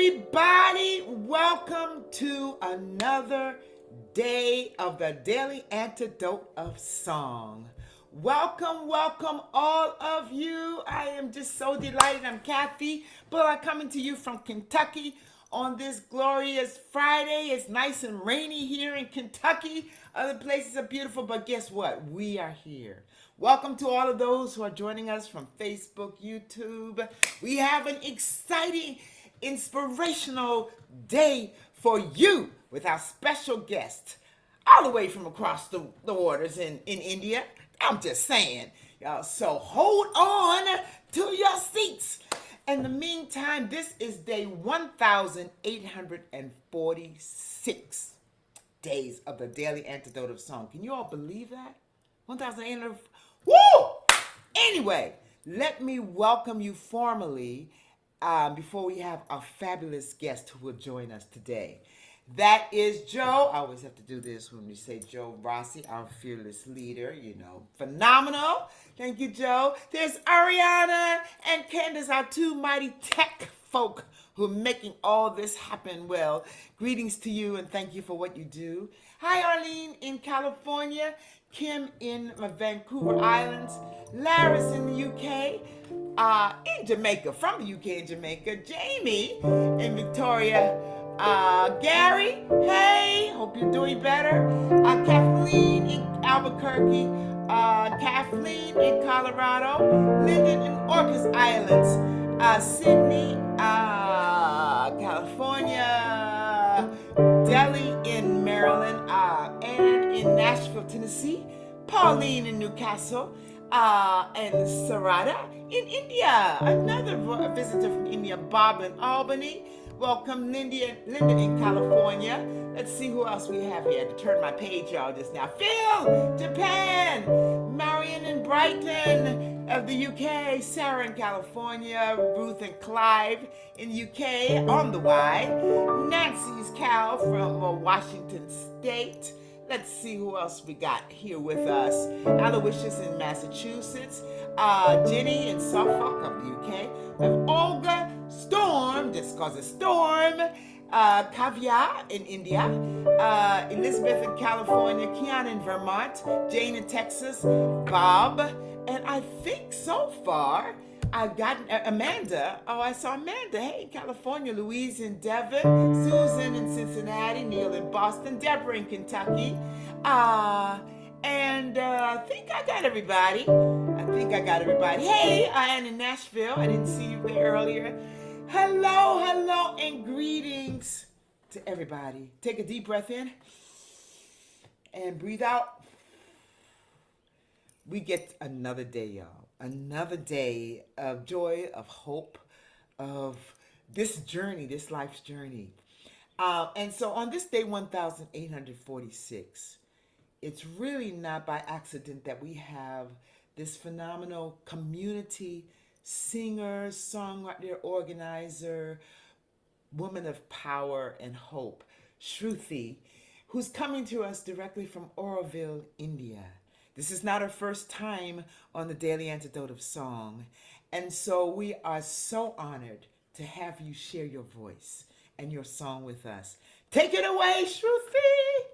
everybody. Welcome to another day of the Daily Antidote of Song. Welcome all of you. I am just so delighted. I'm Kathy, but I'm coming to you from Kentucky on this glorious Friday. It's nice and rainy here in Kentucky. Other places are beautiful, but guess what? We are here. Welcome to all of those who are joining us from Facebook, YouTube. We have an exciting, inspirational day for you with our special guest all the way from across the waters in India. I'm just saying, y'all. So hold on to your seats. In the meantime, this is day 1,846 days of the Daily Antidote of Song. Can you all believe that? 1,800. Woo! Anyway, let me welcome you formally before we have our fabulous guest who will join us today. That is Joe. I always have to do this when we say Joe Rossi, our fearless leader, phenomenal. Thank you, Joe. There's Ariana and Candace, our two mighty tech folk who are making all this happen. Well, greetings to you and thank you for what you do. Hi, Arlene in California, Kim in Vancouver Islands, Laris in the UK, in Jamaica, from the UK in Jamaica, Jamie in Victoria, Gary, hey, hope you're doing better. Kathleen in Albuquerque, Kathleen in Colorado, Lyndon in Orcas Islands, Sydney, California, Delhi in Maryland, and in Nashville, Tennessee, Pauline in Newcastle, and Sarada in India. Another visitor from India, Bob in Albany. Welcome, Linda in California. Let's see who else we have here. I had to turn my page, y'all, just now. Phil, Japan. Marion in Brighton of the UK. Sarah in California. Ruth and Clive in UK on the Y. Nancy's Cal from Washington State. Let's see who else we got here with us. Aloysius in Massachusetts. Jenny in Suffolk of the UK. And Olga Storm, just cause it's Storm. Kavya in India. Elizabeth in California. Kian in Vermont. Jane in Texas. Bob. And I think so far I've gotten Amanda. Oh, I saw Amanda. Hey, in California. Louise in Devon. Susan in Cincinnati. Neil in Boston. Deborah in Kentucky. And I think I got everybody. Hey, Ann in Nashville. I didn't see you there earlier. Hello, and greetings to everybody. Take a deep breath in and breathe out. We get another day, y'all. Another day of joy, of hope, of this journey, this life's journey. And so on this day 1,846, it's really not by accident that we have this phenomenal community singer, songwriter, organizer, woman of power and hope, Shruthi, who's coming to us directly from Auroville, India. This is not her first time on the Daily Antidote of Song. And so we are so honored to have you share your voice and your song with us. Take it away, Shruthi.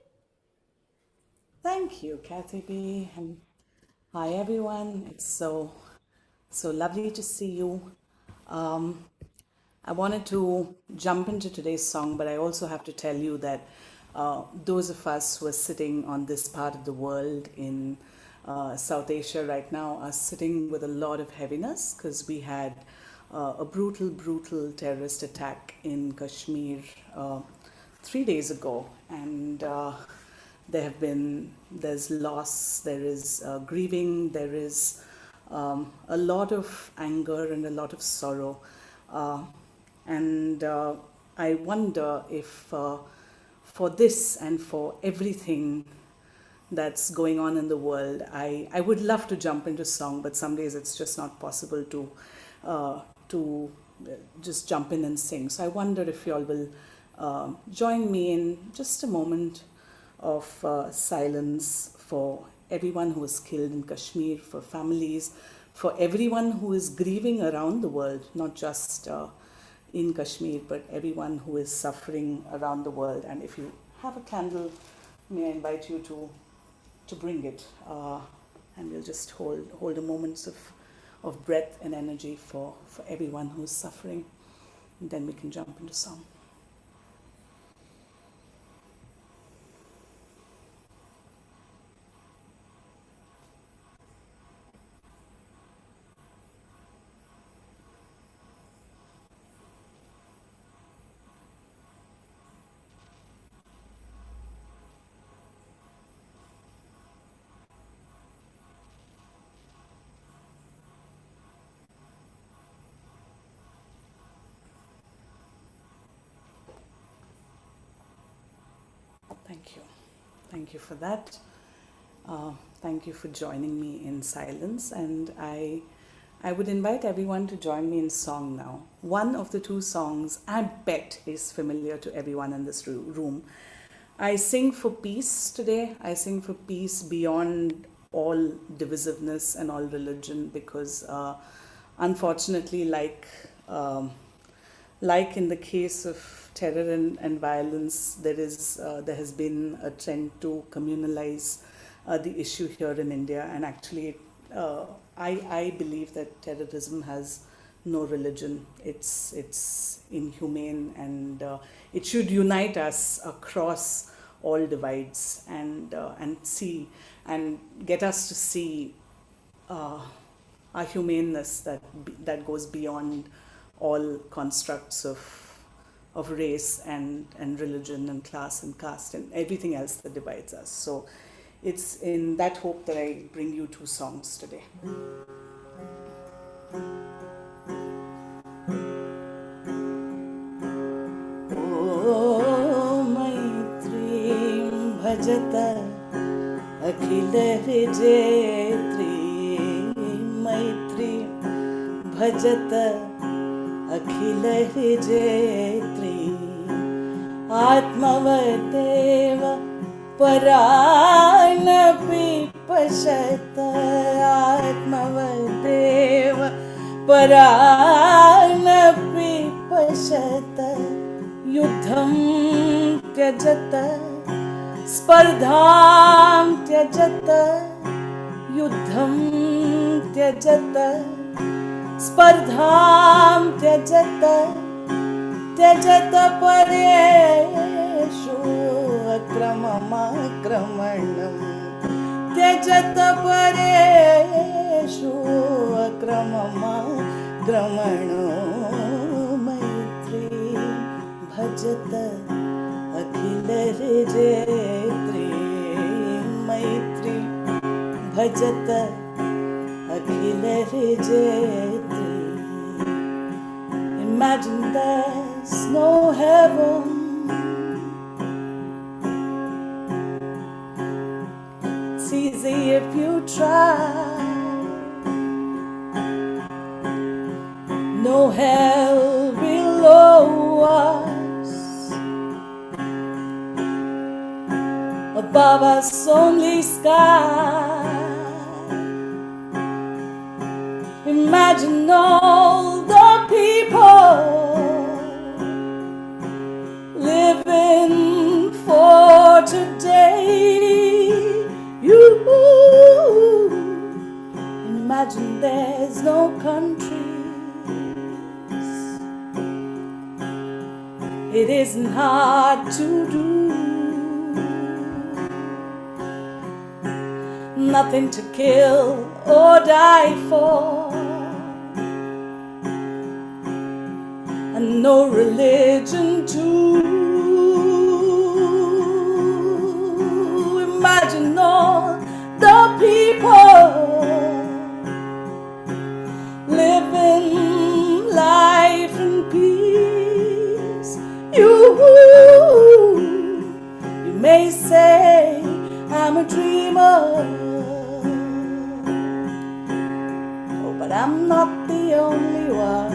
Thank you, Kathy B. And hi, everyone. It's so lovely to see you. I wanted to jump into today's song, but I also have to tell you that those of us who are sitting on this part of the world in South Asia right now are sitting with a lot of heaviness because we had a brutal terrorist attack in Kashmir 3 days ago, and there's loss, there is grieving, there is a lot of anger and a lot of sorrow, and I wonder if for this and for everything that's going on in the world, I would love to jump into song, but some days it's just not possible to just jump in and sing. So I wonder if you all will join me in just a moment of silence for everyone who was killed in Kashmir, for families, for everyone who is grieving around the world, not just in Kashmir, but everyone who is suffering around the world. And if you have a candle, may I invite you to bring it, and we'll just hold a moment of breath and energy for everyone who's suffering, and then we can jump into song. Thank you. Thank you for that. Thank you for joining me in silence. And I would invite everyone to join me in song now. One of the two songs I bet is familiar to everyone in this room. I sing for peace today. I sing for peace beyond all divisiveness and all religion, because unfortunately, like in the case of terror and violence, there has been a trend to communalize the issue here in India. And actually, I believe that terrorism has no religion. It's inhumane, and it should unite us across all divides, and see and get us to see our humaneness that goes beyond all constructs of race and religion and class and caste and everything else that divides us. So it's in that hope that I bring you two songs today. Oh, MaitrIm Bhajata akhilahṛjjetrīm, MaitrIm Bhajata akhilahṛjjetrīm, ātmavadeva parānapi paśyata, ātmavadeva parānapi paśyata, yuddhaṃ tyajata, spardhāṃ tyajata, yuddhaṃ tyajata, spardhāṃ tyajata, tyajata pareṣu, akramam akramaṇam, tyajata pareṣu, akramam akramaṇam, MaitrIm Bhajata akhilahṛjjetrīm, MaitrIm Bhajata akhilahṛjjetrīm. Imagine there's no heaven. It's easy if you try. No hell below us. Above us only sky. Imagine all the people living for today. You imagine there's no countries. It isn't hard to do. Nothing to kill or die for, and no religion too. Imagine all the people living life in peace. You may say I'm a dreamer, but I'm not the only one.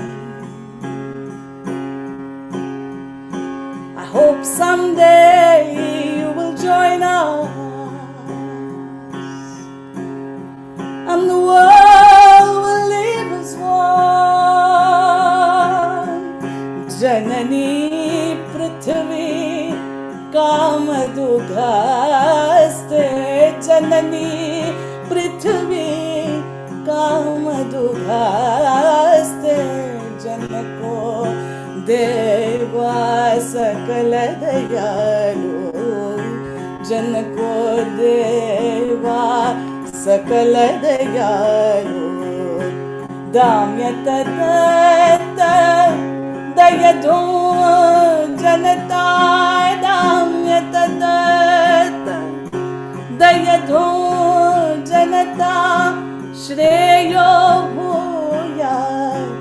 I hope someday you will join us, and the world will live as one. jananī pṛthivī kāmadughāste jananī pṛthivī kāmadughāste janako devaḥ sakaladayāluḥ janako devaḥ sakaladayāluḥ dāmyata datta dayadhvaṃ janatāḥ dāmyata datta dayadhvaṃ janatāḥ śreyo bhūyāt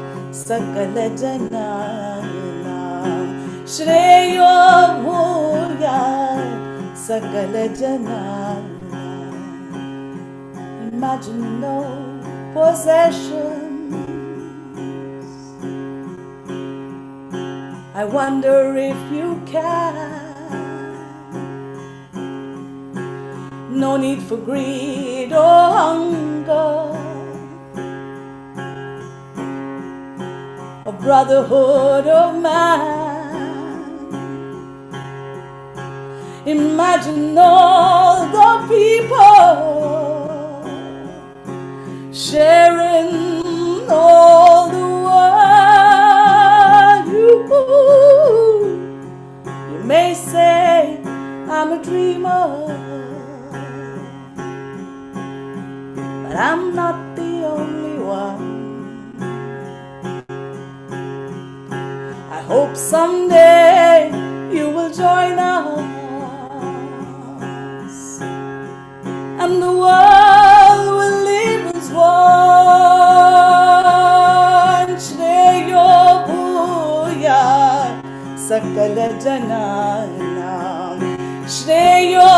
sakalajanānām śreyo bhūyāt sakalajanānām. Imagine no possessions. I wonder if you can. No need for greed or hunger, a brotherhood of man. Imagine all the people sharing all the world. You may say I'm a dreamer, but I'm not the only one. I hope someday you will join us, and the world will live as one. Śreyo bhūyāt sakalajanānām śreyo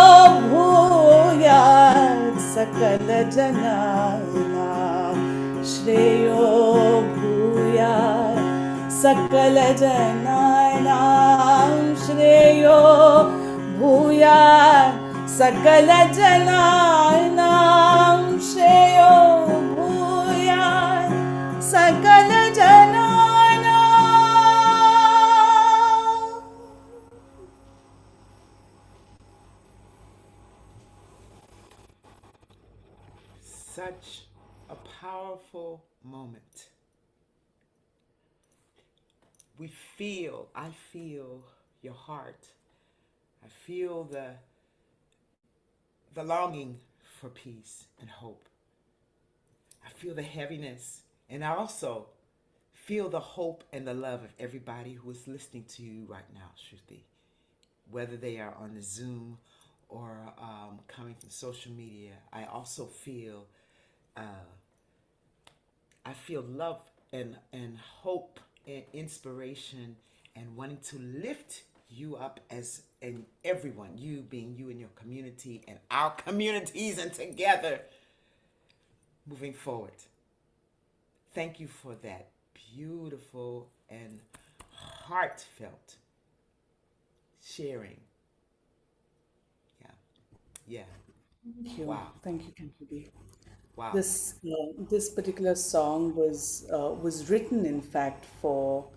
bhūyāt sakalajanānām śreyo bhūyāt sakalajanānām śreyo bhūyāt sakalajanānām śreyo bhūyāt sakalajanānām. Such a powerful moment. I feel your heart. I feel the longing for peace and hope. I feel the heaviness, and I also feel the hope and the love of everybody who is listening to you right now, Shruthi. Whether they are on the Zoom or coming from social media, I also feel love and hope and inspiration and wanting to lift you up as and everyone, you being you and your community and our communities, and together moving forward. Thank you for that beautiful and heartfelt sharing. Yeah. Thank you. Wow. Thank you, Cultivate. Wow. This particular song was written, in fact, for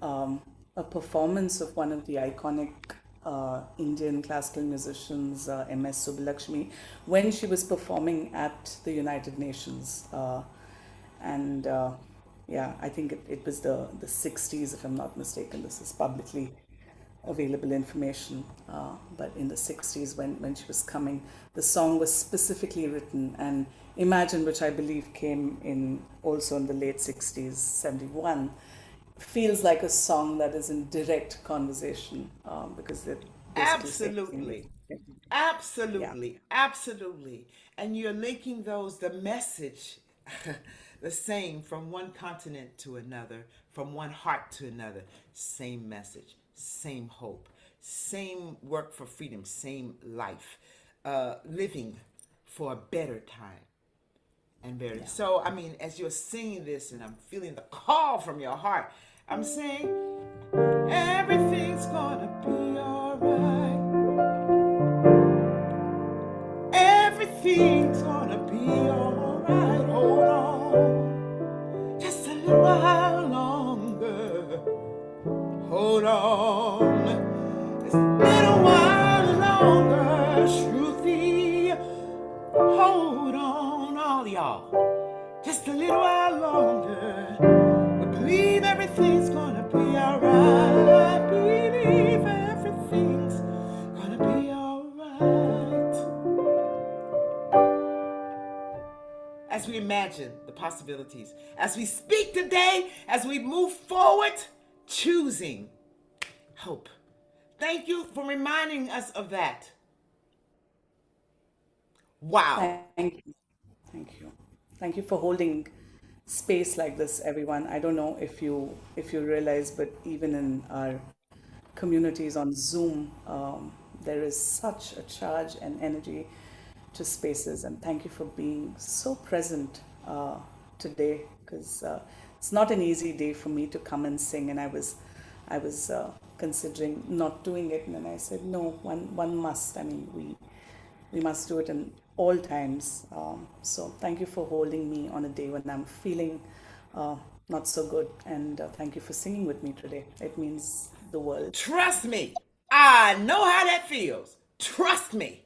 a performance of one of the iconic Indian classical musicians, M.S. Subbulakshmi, when she was performing at the United Nations. And I think it was the 60s, if I'm not mistaken. This is publicly available information, but in the 60s when she was coming, the song was specifically written, and Imagine, which I believe came in also in the late 60s, 71, feels like a song that is in direct conversation, because they're basically Absolutely. saying, Absolutely. Absolutely. And you're linking the message, the same from one continent to another, from one heart to another. Same message, same hope, same work for freedom, same life, living for a better time and better. Yeah. So, I mean, as you're singing this and I'm feeling the call from your heart, I'm saying, everything's gonna be alright. Everything's gonna be alright. Hold on just a little while longer. hold on. Just a little while longer, Shruthi. Hold on, all y'all. Just a little while longer. We believe everything's gonna be alright. Believe everything's gonna be alright. As we imagine the possibilities, as we speak today, as we move forward, choosing hope. Thank you for reminding us of that. Wow. Thank you. Thank you. Thank you for holding space like this, everyone. I don't know if you realize, but even in our communities on Zoom, there is such a charge and energy to spaces. And thank you for being so present today, because it's not an easy day for me to come and sing. And I was considering not doing it, and then I said, no, one must. I mean, we must do it in all times. So thank you for holding me on a day when I'm feeling not so good. And thank you for singing with me today. It means the world. Trust me, I know how that feels. Trust me.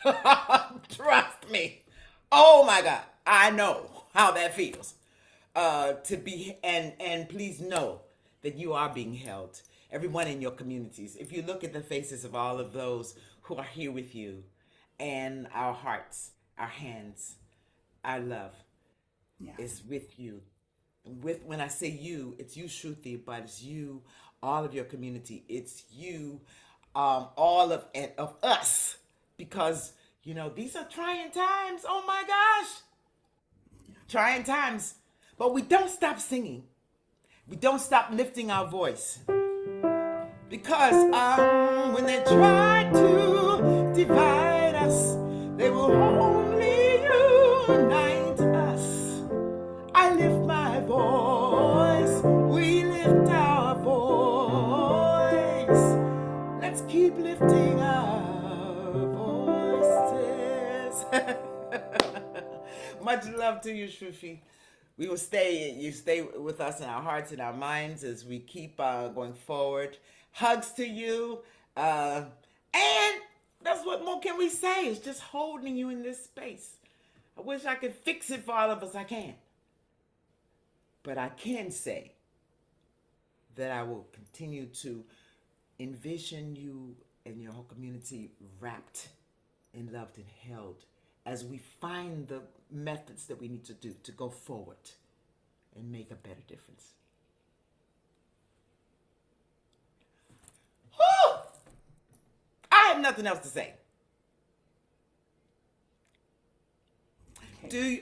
Trust me. Oh my God, I know how that feels. To be, and please know that you are being held. Everyone in your communities. If you look at the faces of all of those who are here with you, and our hearts, our hands, our love is with you. When I say you, it's you, Shruthi, but it's you, all of your community. It's you, all of us, because these are trying times. Oh my gosh, trying times. But we don't stop singing. We don't stop lifting our voice, because when they try to divide us, they will only unite us. I lift my voice, we lift our voice. Let's keep lifting our voices. Much love to you, Shruthi. We will you stay with us in our hearts and our minds as we keep going forward. Hugs to you. And that's what more can we say? It's just holding you in this space. I wish I could fix it for all of us. I can't. But I can say that I will continue to envision you and your whole community wrapped and loved and held as we find the methods that we need to do to go forward and make a better difference. Whew! I have nothing else to say. Okay.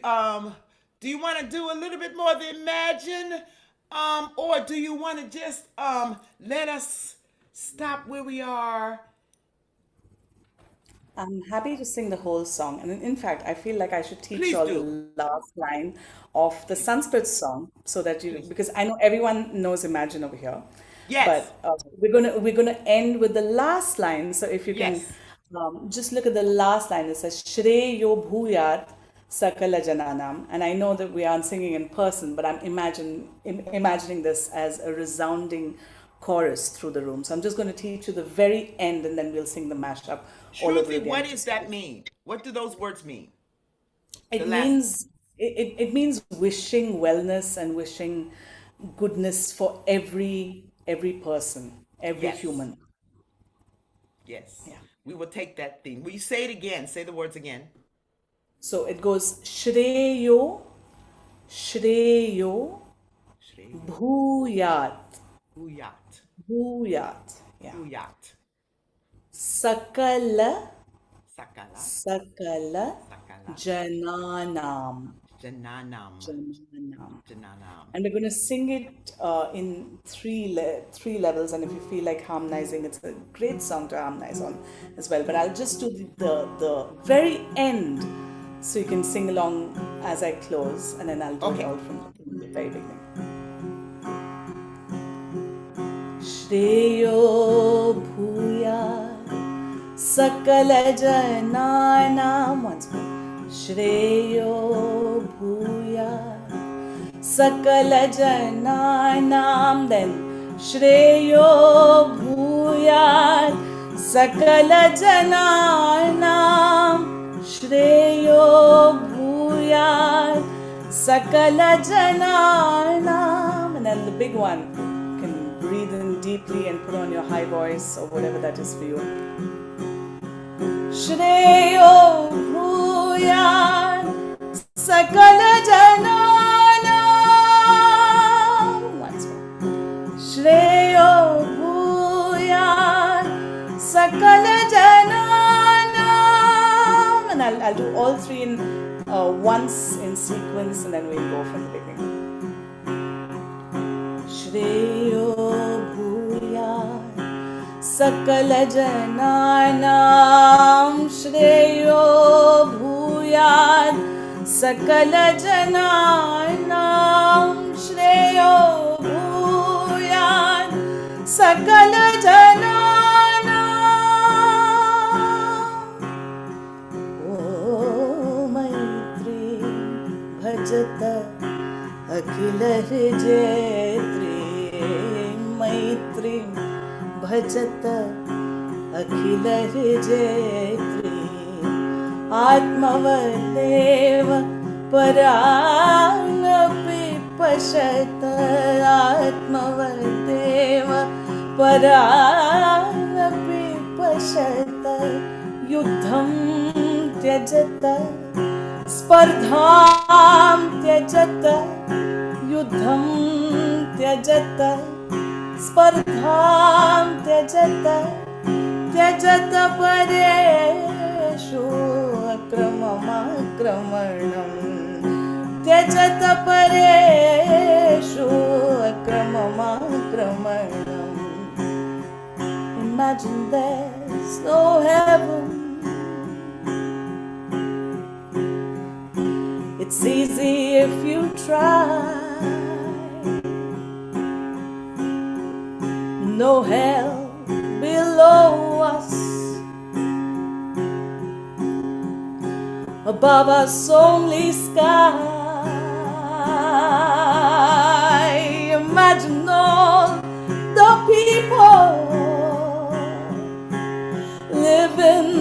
Do you want to do a little bit more of the imagine, or do you want to just let us stop where we are? I'm happy to sing the whole song. And in fact, I feel like I should teach Please you all do. the last line of the Sanskrit song so that because I know everyone knows Imagine over here. Yes. But we're gonna end with the last line. So if you can Yes. just look at the last line. It says śreyo bhūyāt sakaalajanānām. And I know that we aren't singing in person, but I'm imagining this as a resounding chorus through the room. So I'm just going to teach you the very end, and then we'll sing the mashup all over Shruthi, again. what does that mean? What do those words mean? It means it means wishing wellness and wishing goodness for every person, every Yes. human. Yes. Yeah. We will take that theme. Will you say it again? Say the words again. So it goes śreyo, śreyo, Śreyo. bhūyāt, Bhūyāt. bhūyāt. Yeah. Bhūyāt. Sakala, Sakala. sakala, Sakala. jananām. Jananām. Jananām. Jananām. And we're going to sing it in three levels. And if you feel like harmonizing, it's a great song to harmonize on as well. But I'll just do the very end so you can sing along as I close. And then I'll do it all from the very beginning. Śreyo bhūyāt sakalajanānām. Once more. Śreyo bhūyāt sakalajanānām. Then श्रेयो भूयात् सकलजनानां श्रेयो भूयात् sakalajanānām. And then the big one, you can breathe in deeply and put on your high voice or whatever that is for you. Śreyo bhūyāt sakalajanānām. Once more. Śreyo bhūyāt sakalajanānām. And I'll do all three in once in sequence, and then we'll go from the beginning. Śreyo bhūyāt sakalajanānām śreyo bhūyāt sakalajanānām śreyo bhūyāt sakalajanānām. Bhajata akhilahṛjjetrīm MaitrIm Bhajata akhilahṛjjetrīm ātmavadeva parānapi paśyata ātmavadeva parānapi paśyata yuddhaṃ tyajata spardhāṃ tyajata yuddhaṃ tyajata spardhāṃ tyajata pareṣu akramam tyajata pareṣu akramam. Imagine there's no heaven. It's easy if you try. No hell below us, above us only sky. Imagine all the people living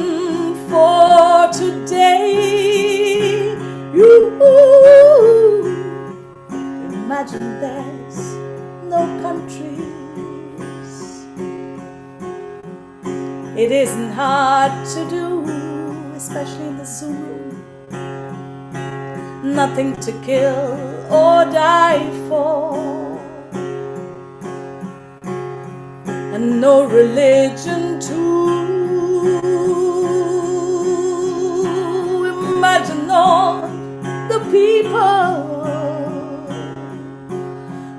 for today. Imagine there's no countries. It isn't hard to do, especially in the Zulu. Nothing to kill or die for, and no religion too. Imagine all the people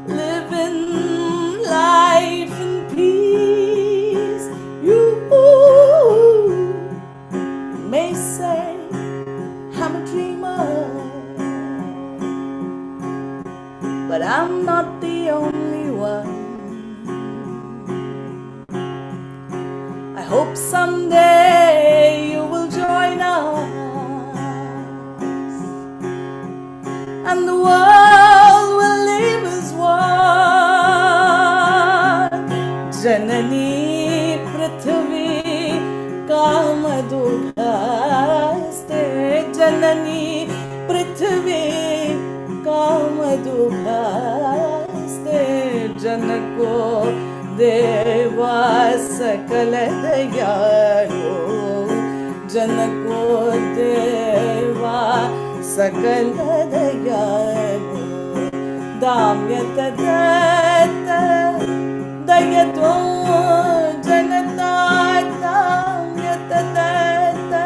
living life in peace. You may say I'm a dreamer, but I'm not the only one. I hope someday you will join us, and the world will live as one. Jananī pṛthivī kāmadughā jananī pṛthivī kāmadughā janako devaḥ sakaladayāluḥ janako devaḥ sakaladayāluḥ dāmyata datta dayadhvaṃ janatāḥ dāmyata datta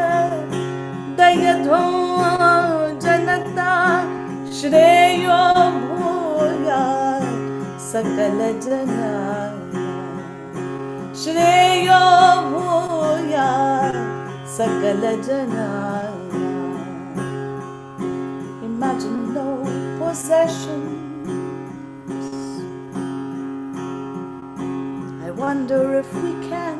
dayadhvaṃ janatāḥ śreyo bhūyāt sakalajanānām śreyo bhūyāt sakalajanānām. Imagine no possessions. I wonder if we can.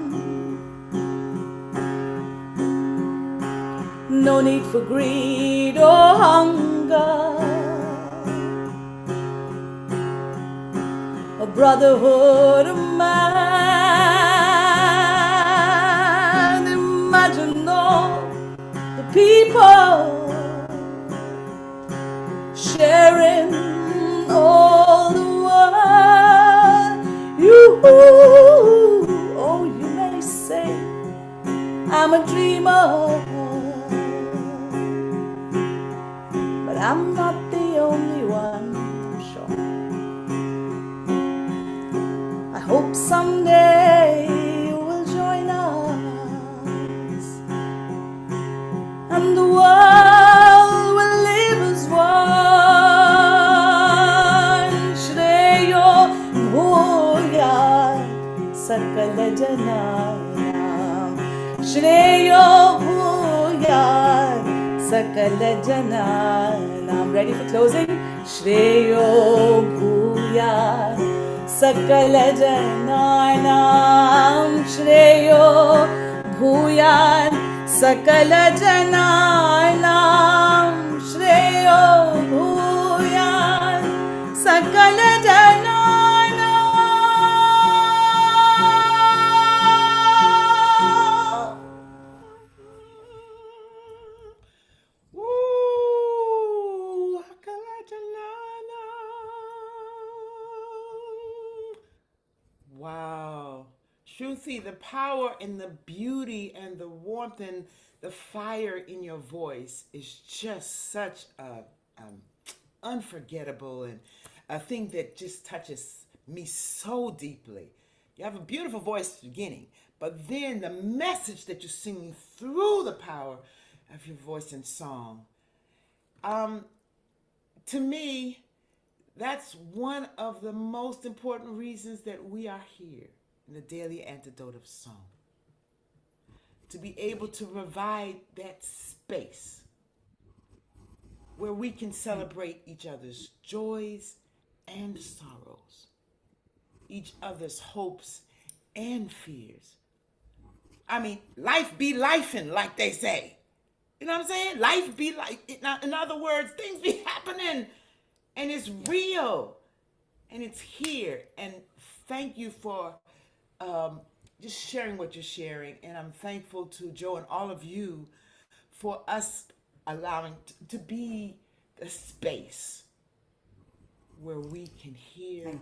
No need for greed or hunger, a brotherhood of man. Imagine all the people sharing all the world. You, oh, you may say I'm a dreamer, but I'm not the only one, I'm sure. I hope someday you will join us, and the world will live as one. Śreyo, bhūyāt, sakalajanānām. Śreyo, bhūyāt, sakalajanānām. Ready for closing? Śreyo, bhūyāt, sakalajanānām. Śreyo, bhūyāt, sakalajanānām. Śreyo, bhūyāt, sakalajanānām. Woo! Sakalajanānām. Wow. Shruthi, the power and the beauty and the warmth and the fire in your voice is just such a unforgettable and a thing that just touches me so deeply. You have a beautiful voice at the beginning, but then the message that you're singing through the power of your voice and song. To me, that's one of the most important reasons that we are here in the daily antidote of song. To be able to provide that space where we can celebrate each other's joys and sorrows, each other's hopes and fears. I mean, life be lifing, like they say. You know what I'm saying? Life be like, in other words, things be happening, and it's real, and it's here. And thank you for just sharing what you're sharing. And I'm thankful to Joe and all of you for us allowing to be the space where we can hear,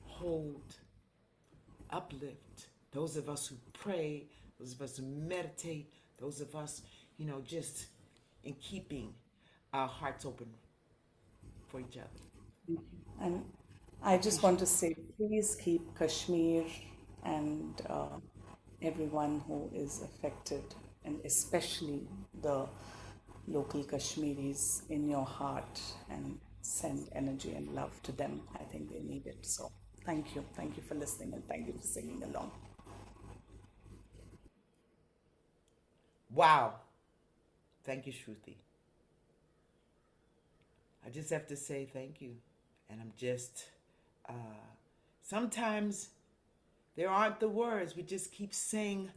hold, uplift those of us who pray, those of us who meditate, those of us, just in keeping our hearts open for each other. And I just want to say, please keep Kashmir and everyone who is affected, and especially the local Kashmiris, in your heart, and send energy and love to them. I think they need it. So thank you. Thank you for listening, and thank you for singing along. Wow. Thank you, Shruthi. I just have to say thank you. And I'm just, sometimes there aren't the words. We just keep saying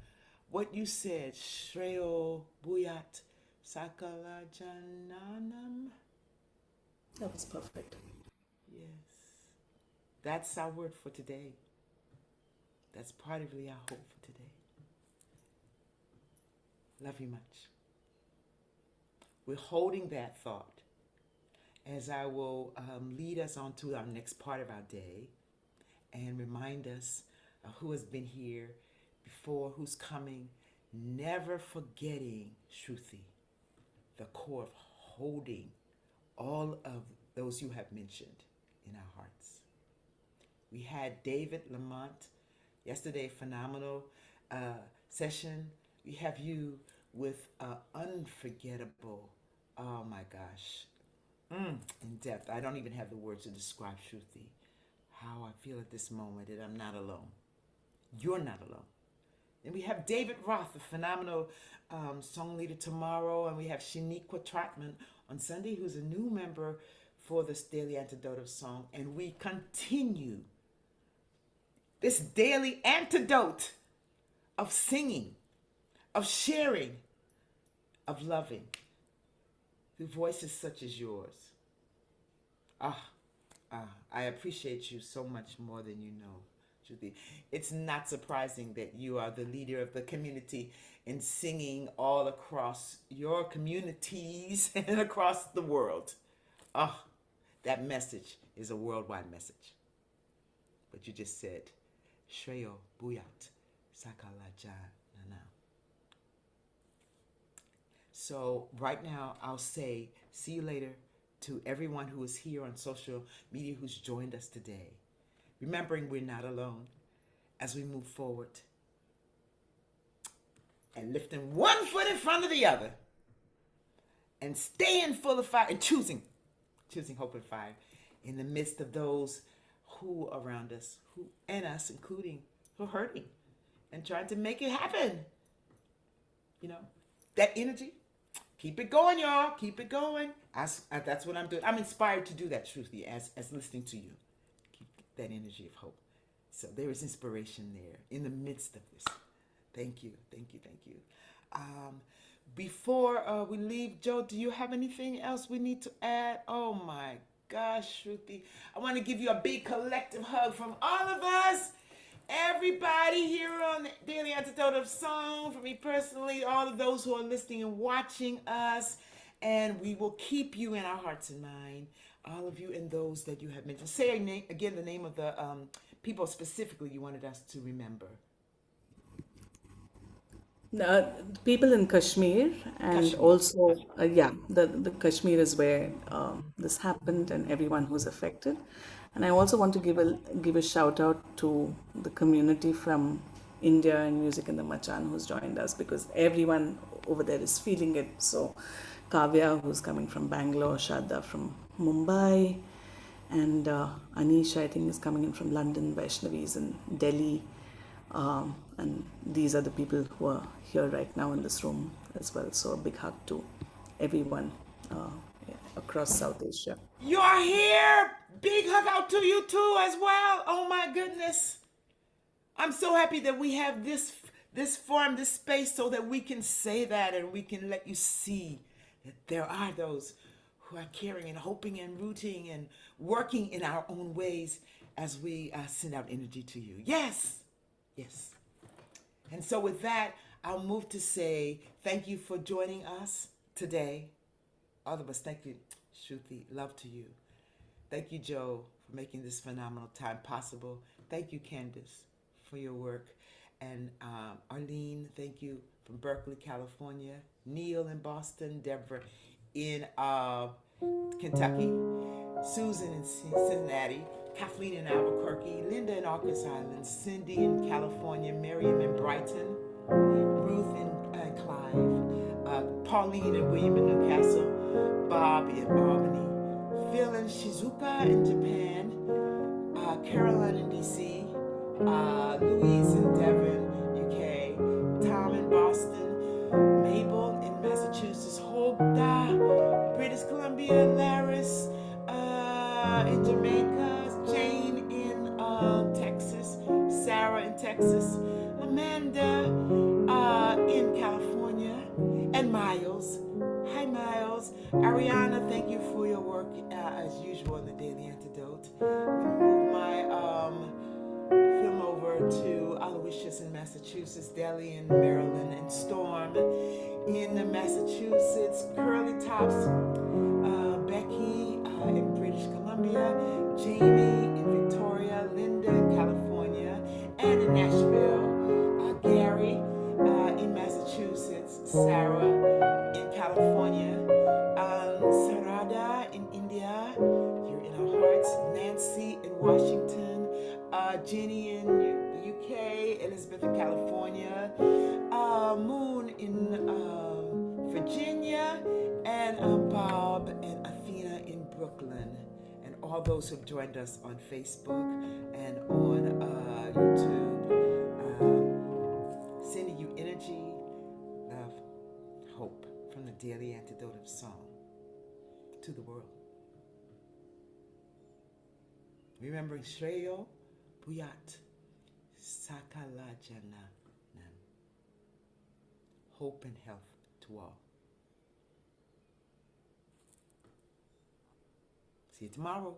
what you said. Śreyo, bhūyāt, sakalajanānām. That was perfect. Yes. That's our word for today. That's part of our hope for today. Love you much. We're holding that thought as I will lead us on to our next part of our day and remind us of who has been here before, who's coming, never forgetting, Shruthi, the core of holding all of those you have mentioned in our hearts. We had David Lamont yesterday, phenomenal session. We have you with unforgettable, oh my gosh, in depth. I don't even have the words to describe, Shruthi, how I feel at this moment that I'm not alone. You're not alone. And we have David Roth, a phenomenal song leader, tomorrow. And we have Shaniqua Trotman on Sunday, who's a new member for this Daily Antidote of Song. And we continue this daily antidote of singing, of sharing, of loving through voices such as yours. I appreciate you so much more than you know, Shruthi. It's not surprising that you are the leader of the community in singing all across your communities and across the world. Oh, that message is a worldwide message. But you just said, śreyo, bhūyāt, sakalajanānām. So right now, I'll say, see you later to everyone who is here on social media who's joined us today. Remembering we're not alone as we move forward and lifting one foot in front of the other and staying full of fire and choosing hope and fire in the midst of those who around us, who and us including, who are hurting and trying to make it happen. You know, that energy, keep it going, y'all. Keep it going. That's what I'm doing. I'm inspired to do that, Shruthi, as listening to you. Keep that energy of hope. So there is inspiration there in the midst of this. Thank you, thank you, thank you. Before we leave, Joe, do you have anything else we need to add? Oh my gosh, Shruthi. I want to give you a big collective hug from all of us. Everybody here on the Daily Antidote of Song, for me personally, all of those who are listening and watching us, and we will keep you in our hearts and mind, all of you and those that you have mentioned. Say again the name of the people specifically you wanted us to remember. People in Kashmir, and Kashmir. also, the Kashmir is where this happened, and everyone who's affected. And I also want to give a shout out to the community from India and Music in the Machan who's joined us, because everyone over there is feeling it. So Kavya, who's coming from Bangalore, Shada from Mumbai, and Anisha, I think, is coming in from London, Vaishnavi is in Delhi. And these are the people who are here right now in this room as well. So a big hug to everyone across South Asia. You are here. Big hug out to you too as well. Oh my goodness. I'm so happy that we have this forum, this space, so that we can say that and we can let you see that there are those who are caring and hoping and rooting and working in our own ways as we send out energy to you. Yes. Yes. And so with that, I'll move to say thank you for joining us today. All of us, thank you, Shruthi. Love to you. Thank you, Joe, for making this phenomenal time possible. Thank you, Candace, for your work. And Arlene, thank you, from Berkeley, California. Neil in Boston. Deborah in Kentucky. Susan in Cincinnati. Kathleen in Albuquerque, Linda in Arcos Islands, Cindy in California, Miriam in Brighton, Ruth in Clive, Pauline and William in Newcastle, Bob in Albany, Phil in Shizuoka in Japan, Caroline in DC, Louise in Devon, UK, Tom in Boston, Mabel in Massachusetts, Hogda, British Columbia, Laris in Jamaica, Jane in Texas, Sarah in Texas, Amanda in California, and Miles. Hi, Miles. Ariana, thank you for your work as usual in the Daily Antidote. Move my film over to Aloysius in Massachusetts, Deli in Maryland, and Storm in Massachusetts, Curly Tops, Becky in British Columbia, Jamie in Victoria, Linda in California, and in Nashville, Gary in Massachusetts, Sarah in California, Sarada in India, you're in our hearts, Nancy in Washington, Jenny in the UK, Elizabeth in California, Moon in Virginia, and Bob and Athena in Brooklyn. And all those who have joined us on Facebook and on YouTube, sending you energy, love, hope from the Daily Antidote of Song to the world. Remembering śreyo, bhūyāt, sakalajanānām. Hope and health to all. See you tomorrow.